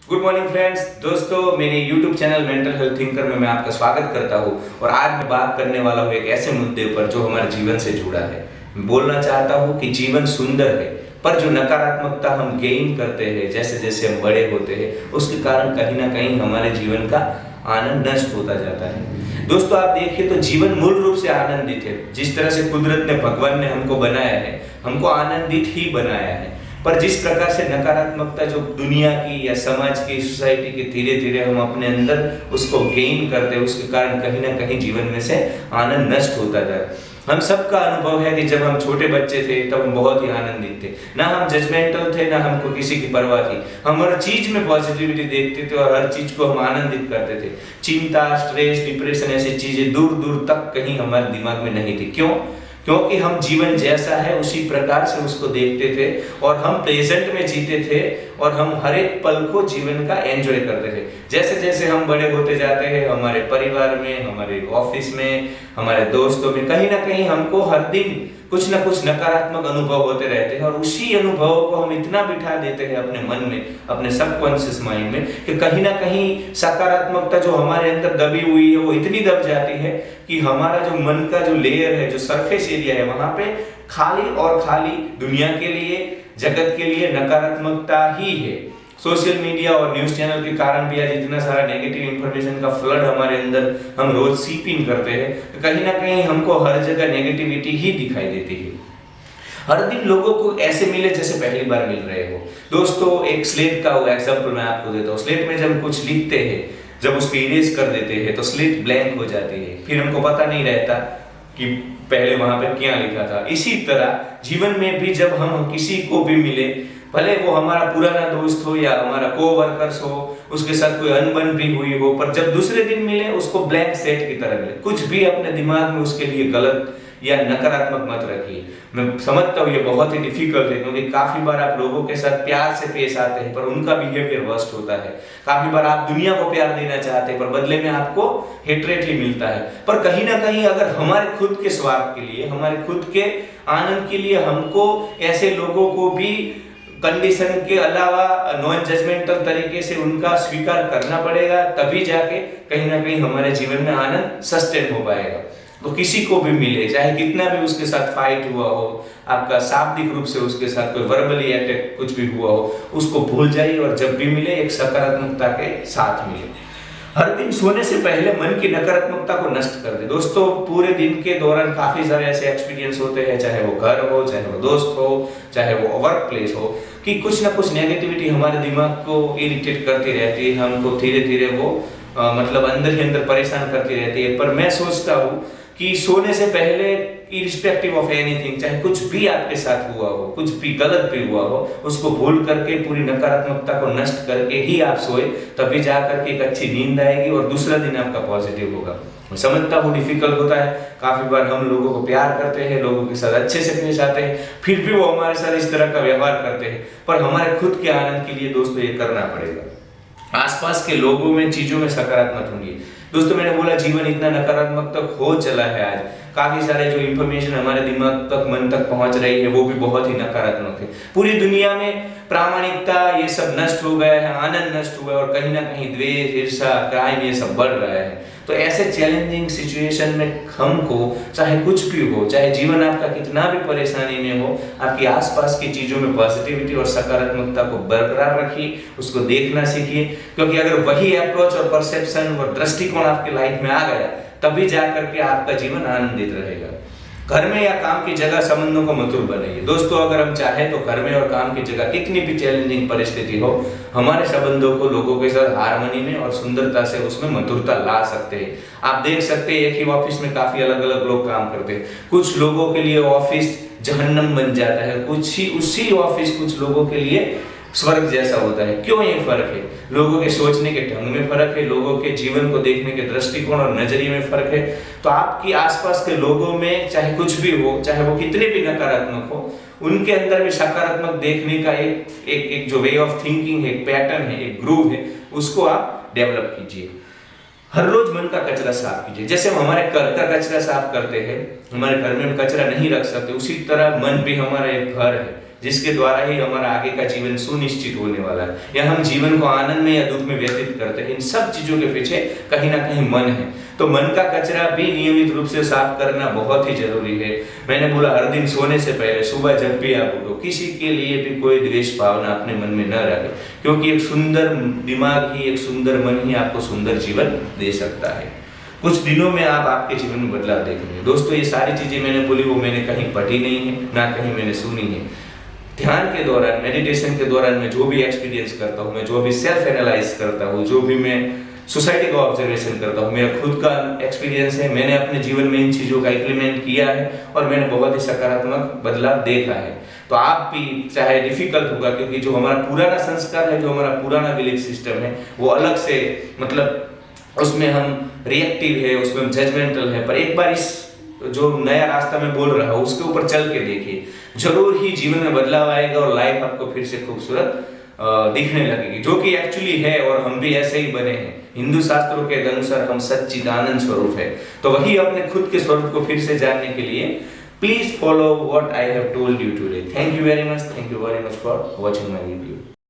Good morning friends. दोस्तों, मेरे YouTube channel mental health thinker में मैं आपका स्वागत करता हूँ और आज मैं बात करने वाला हूँ एक ऐसे मुद्दे पर जो हमारे जीवन से जुड़ा है। मैं बोलना चाहता हूँ कि जीवन सुंदर है, पर जो नकारात्मकता हम गेन करते हैं जैसे जैसे हम बड़े होते हैं, उसके कारण कहीं ना कहीं हमारे जीवन का आनंद नष्ट होता जाता है। दोस्तों, आप देखिए तो जीवन मूल रूप से आनंदित है। जिस तरह से कुदरत ने, भगवान ने हमको बनाया है, हमको आनंदित ही बनाया है। पर जिस प्रकार से नकारात्मकता जो दुनिया की या समाज की, सोसाइटी की धीरे धीरे हम अपने अंदर उसको गेन करते हैं, उसके कारण कहीं ना कहीं जीवन में से आनंद नष्ट होता जाए। हम सबका अनुभव है कि जब हम छोटे बच्चे थे तब हम बहुत ही आनंदित थे, ना हम जजमेंटल थे, ना हमको किसी की परवाह थी। हम हर चीज में पॉजिटिविटी देखते थे और हर चीज को हम आनंदित करते थे। चिंता, स्ट्रेस, डिप्रेशन ऐसी चीजें दूर दूर तक कहीं हमारे दिमाग में नहीं थी। क्यों? क्योंकि हम जीवन जैसा है उसी प्रकार से उसको देखते थे और हम प्रेजेंट में जीते थे और हम हर एक पल को जीवन का एंजॉय करते थे। जैसे जैसे हम बड़े होते जाते हैं, हमारे परिवार में, हमारे ऑफिस में, हमारे दोस्तों में, कहीं ना कहीं हमको हर दिन कुछ ना कुछ नकारात्मक अनुभव होते रहते हैं और उसी अनुभव को हम इतना बिठा देते हैं अपने मन में, अपने सबकॉन्शियस माइंड में, कि कहीं ना कहीं सकारात्मकता जो हमारे अंदर दबी हुई है वो इतनी दब जाती है कि हमारा जो मन का जो लेयर है, जो सरफेस एरिया है, वहां पे खाली और खाली दुनिया के लिए, जगत के लिए नकारात्मकता ही है। सोशल मीडिया और न्यूज चैनल के कारण भी आज इतना सारा नेगेटिव इंफॉर्मेशन का फ्लड हमारे अंदर हम रोज सीप इन करते हैं, तो कहीं ना कहीं हमको हर जगह नेगेटिविटी ही दिखाई देती है। हर दिन लोगों को ऐसे मिले जैसे पहली बार मिल रहे हो। दोस्तों, एक स्लेट का एग्जांपल मैं आपको देता हूँ। स्लेट में जब हम कुछ लिखते हैं, जब उसको इरेज कर देते हैं तो स्लेट ब्लैंक हो जाती है, फिर हमको पता नहीं रहता कि पहले वहां पे क्या लिखा था। इसी तरह जीवन में भी जब हम किसी को भी मिले, भले वो हमारा पुराना दोस्त हो या हमारा कोवर्कर्स हो, उसके साथ कोई अनबन भी हुई हो, पर जब दूसरे दिन मिले उसको ब्लैंक सेट की तरह मिले। कुछ भी अपने दिमाग में उसके लिए गलत या नकारात्मक मत रखिए। मैं समझता हूँ ये बहुत ही डिफिकल्ट है, क्योंकि काफी बार आप लोगों के साथ प्यार से पेश आते हैं पर उनका बिहेवियर वर्स्ट होता है। काफी बार आप दुनिया को प्यार देना चाहते हैं पर बदले में आपको हेट्रेट ही मिलता है। पर कहीं ना कहीं अगर हमारे खुद के स्वार्थ के लिए, हमारे खुद के आनंद के लिए हमको ऐसे लोगों को भी कंडीशन के अलावा नॉन जजमेंटल तरीके से उनका स्वीकार करना पड़ेगा, तभी जाके कहीं ना कहीं हमारे जीवन में आनंद सस्टेन हो पाएगा। तो किसी को भी मिले, चाहे कितना भी उसके साथ फाइट हुआ हो, आपका शाब्दिक रूप से उसके साथ कोई वर्बली अटैक कुछ भी हुआ हो, उसको भूल जाइए और जब भी मिले एक सकारात्मकता के साथ मिले। हर दिन सोने से पहले मन की नकारात्मकता को नष्ट कर दे। दोस्तों, पूरे दिन के दौरान काफी सारे ऐसे एक्सपीरियंस होते हैं, चाहे वो घर हो, चाहे वो दोस्त हो, चाहे वो वर्क प्लेस हो, कि कुछ ना कुछ नेगेटिविटी हमारे दिमाग को इरिटेट करती रहती है, हमको धीरे धीरे वो मतलब अंदर ही अंदर परेशान करती रहती है। पर मैं सोचता हूँ कि सोने से पहले, इरिस्पेक्टिव ऑफ एनीथिंग, चाहे कुछ भी आपके साथ हुआ हो, कुछ भी गलत भी हुआ हो, उसको भूल करके, पूरी नकारात्मकता को नष्ट करके ही आप सोए, तभी जाकर के एक अच्छी नींद आएगी और दूसरा दिन आपका पॉजिटिव होगा। मैं समझता हूँ डिफिकल्ट होता है, काफी बार हम लोगों को प्यार करते हैं, लोगों के साथ अच्छे से पेश आते हैं, फिर भी वो हमारे साथ इस तरह का व्यवहार करते हैं। पर हमारे खुद के आनंद के लिए दोस्तों ये करना पड़ेगा। आसपास के लोगों में, चीजों में सकारात्मक होंगी। दोस्तों, मैंने बोला जीवन इतना नकारात्मक तक हो चला है आज, काफी सारे जो इंफॉर्मेशन हमारे दिमाग तक, मन तक पहुंच रही है वो भी बहुत ही नकारात्मक है। पूरी दुनिया में प्रामाणिकता ये सब नष्ट हो गया है, आनंद नष्ट हुआ है और कहीं ना कहीं द्वेष, ईर्ष्या, क्राइम ये सब बढ़ रहा है। तो ऐसे चैलेंजिंग सिचुएशन में हमको, चाहे कुछ भी हो, चाहे जीवन आपका कितना भी परेशानी में हो, आपकी आसपास की चीजों में पॉजिटिविटी और सकारात्मकता को बरकरार रखिए, उसको देखना सीखिए। क्योंकि अगर वही अप्रोच और परसेप्शन और दृष्टिकोण आपकी लाइफ में आ गया, तभी जाकर के आपका जीवन आनंदित रहेगा। घर में या काम की जगह संबंधों को मधुर बनाइए। दोस्तों, अगर हम चाहें तो घर में और काम की जगह कितनी भी चैलेंजिंग परिस्थिति हो, हमारे संबंधों को लोगों के साथ हार्मनी में और सुंदरता से उसमें मधुरता ला सकते हैं। आप देख सकते हैं एक ही ऑफिस में काफी अलग अलग लोग काम करते हैं। कुछ लोगों के लिए ऑफिस जहन्नम बन जाता है, कुछ ही उसी ऑफिस कुछ लोगों के लिए स्वर्ग जैसा होता है। क्यों ये फर्क है? लोगों के सोचने के ढंग में फर्क है, लोगों के जीवन को देखने के दृष्टिकोण और नजरिए में फर्क है। तो आपकी आसपास के लोगों में चाहे कुछ भी हो, चाहे वो कितने भी नकारात्मक हो, उनके अंदर भी सकारात्मक देखने का एक जो वे ऑफ थिंकिंग है, एक पैटर्न है, एक ग्रूव है, उसको आप डेवलप कीजिए। हर रोज मन का कचरा साफ कीजिए। जैसे हम हमारे घर का कचरा साफ करते हैं, हमारे घर में हम कचरा नहीं रख सकते, उसी तरह मन भी हमारा एक घर है। जिसके द्वारा ही हमारा आगे का जीवन सुनिश्चित होने वाला है, या हम जीवन को आनंद में या दुख में व्यतीत करते हैं, इन सब चीजों के पीछे कहीं ना कहीं मन है। तो मन का कचरा भी नियमित रूप से साफ करना बहुत ही जरूरी है। मैंने बोला हर दिन सोने से पहले सुबह जब भी आप उठो, किसी के लिए भी कोई द्वेष भावना अपने मन में न रखें, क्योंकि एक सुंदर दिमाग ही, एक सुंदर मन ही आपको सुंदर जीवन दे सकता है। कुछ दिनों में आप आपके जीवन में बदलाव देखेंगे। दोस्तों, ये सारी चीजें मैंने बोली वो मैंने कहीं पढ़ी नहीं है, ना कहीं मैंने सुनी है। ध्यान के दौरान, मेडिटेशन के दौरान मैं जो भी एक्सपीरियंस करता हूँ, मैं जो भी सेल्फ एनालाइज करता हूँ, जो भी मैं सोसाइटी का ऑब्जर्वेशन करता हूँ, मेरा खुद का एक्सपीरियंस है। मैंने अपने जीवन में इन चीजों का इम्प्लीमेंट किया है और मैंने बहुत ही सकारात्मक बदलाव देखा है। तो आप भी, चाहे डिफिकल्ट होगा, क्योंकि जो हमारा पुराना संस्कार है, जो हमारा पुराना बिलीफ सिस्टम है, वो अलग से, मतलब उसमें हम रिएक्टिव है, उसमें हम जजमेंटल है, पर एक बार इस जो नया रास्ता मैं बोल रहा हूँ उसके ऊपर चल के देखिए, जरूर ही जीवन में बदलाव आएगा और लाइफ आपको फिर से खूबसूरत दिखने लगेगी, जो कि एक्चुअली है। और हम भी ऐसे ही बने हैं। हिंदू शास्त्रों के अनुसार हम सच्चिदानंद स्वरूप है। तो वही अपने खुद के स्वरूप को फिर से जानने के लिए please follow what I have told you today. Thank you very much for watching my video.